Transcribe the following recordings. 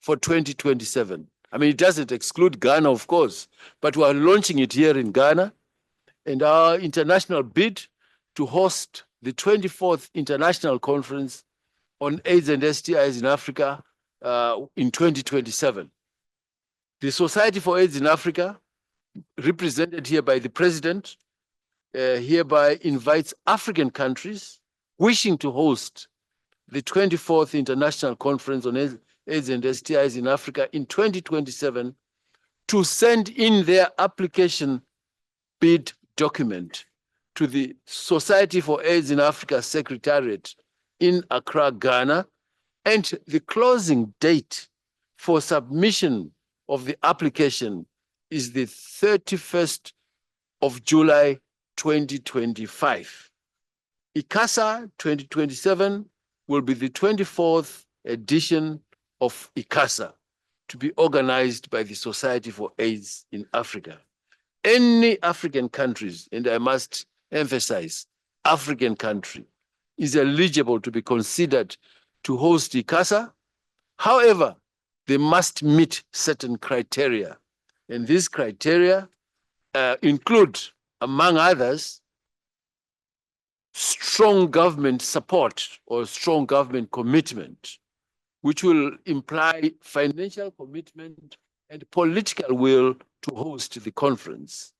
for 2027. I mean, it doesn't exclude Ghana, of course, but we are launching it here in Ghana. And our international bid to host the 24th International Conference on AIDS and STIs in Africa in 2027. The Society for AIDS in Africa, represented here by the President, hereby invites African countries wishing to host the 24th International Conference on AIDS and STIs in Africa in 2027 to send in their application bid document to the Society for AIDS in Africa Secretariat in Accra, Ghana, and the closing date for submission of the application is the 31st of July, 2025. ICASA 2027 will be the 24th edition of ICASA, to be organized by the Society for AIDS in Africa. Any African countries, and I must emphasize, African country, is eligible to be considered to host ICASA. However, they must meet certain criteria. And these criteria include, among others, strong government support or strong government commitment, which will imply financial commitment and political will to host the conference.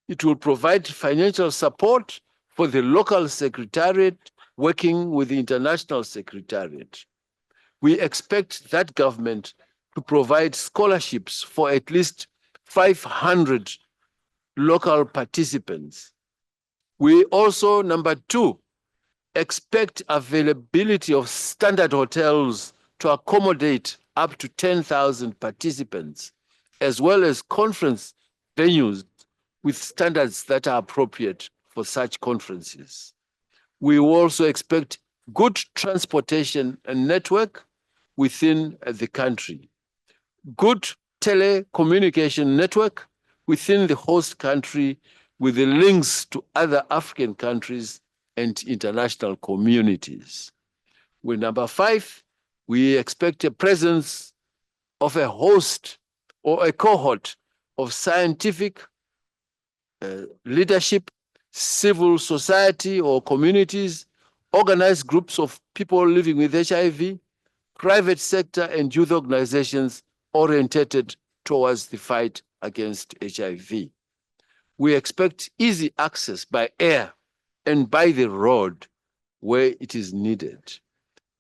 It will provide financial support for the local secretariat working with the international secretariat. We expect that government to provide scholarships for at least 500 local participants. We also, number two, expect availability of standard hotels to accommodate up to 10,000 participants, as well as conference venues with standards that are appropriate for such conferences. We also expect good transportation and network within the country, good telecommunication network within the host country with the links to other African countries and international communities. With number five, we expect a presence of a host or a cohort of scientific leadership, civil society or communities, organized groups of people living with HIV, private sector and youth organizations oriented towards the fight against HIV. We expect easy access by air and by the road where it is needed.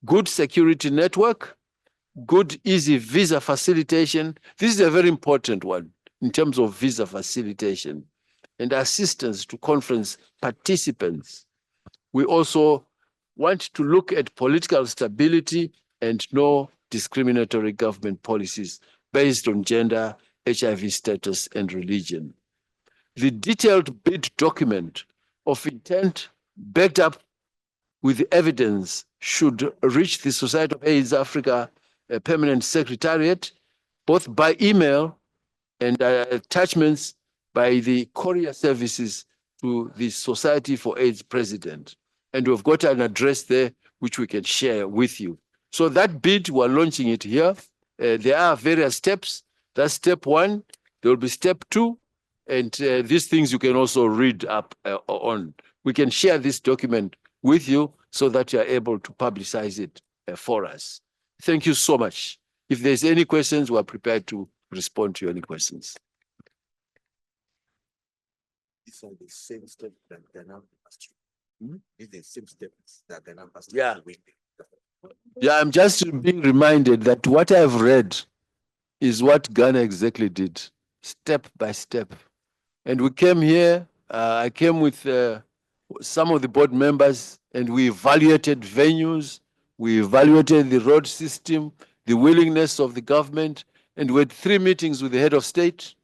Good security network, good easy visa facilitation. This is a very important one in terms of visa facilitation and assistance to conference participants. We also want to look at political stability and no discriminatory government policies based on gender, HIV status, and religion. The detailed bid document of intent backed up with evidence should reach the Society of AIDS Africa Permanent Secretariat, both by email and attachments by the courier services to the Society for AIDS President. And we've got an address there which we can share with you. So that bid, we're launching it here. There are various steps. That's step one. There will be step two. And these things you can also read up on. We can share this document with you so that you are able to publicize it for us. Thank you so much. If there's any questions, we're prepared to respond to any questions. These are the same steps that Ghana has to. These are the same steps that Ghana has to. Yeah. Yeah, I'm just being reminded that what I've read is what Ghana exactly did, step by step. And we came here, I came with some of the board members, and we evaluated venues, we evaluated the road system, the willingness of the government, and we had 3 meetings with the head of state,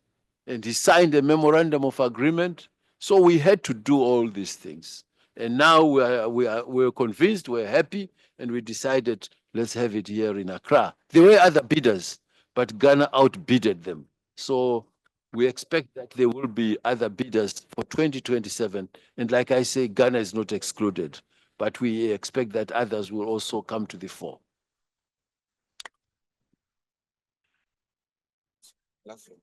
and he signed a memorandum of agreement. So we had to do all these things. And now we're convinced, we're happy, and we decided, let's have it here in Accra. There were other bidders, but Ghana outbidded them. So we expect that there will be other bidders for 2027. And like I say, Ghana is not excluded, but we expect that others will also come to the fore. Last one.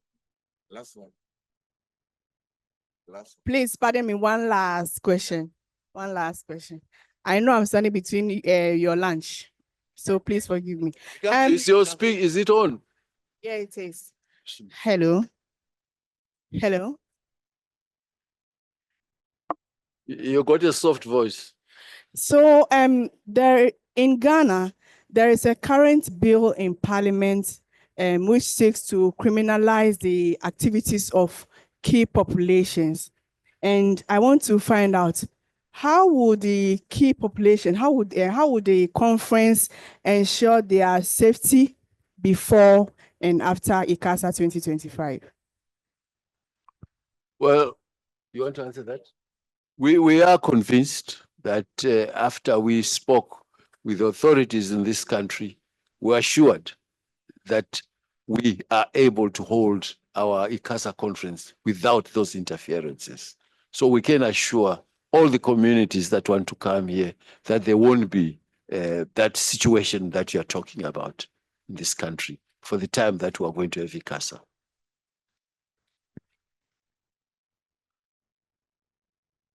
Last one. Last one. Please pardon me, one last question. One last question. I know I'm standing between your lunch, so please forgive me. Is your speak, is it on? Yeah, it is. Hello. Hello. You got a soft voice. So there in Ghana, there is a current bill in Parliament which seeks to criminalize the activities of key populations. And I want to find out, how would the key population, how would the conference ensure their safety before and after ICASA 2025? Well, you want to answer that? We are convinced that after we spoke with authorities in this country, we are assured that we are able to hold our ICASA conference without those interferences. So we can assure all the communities that want to come here that there won't be that situation that you're talking about in this country for the time that we are going to have ICASA.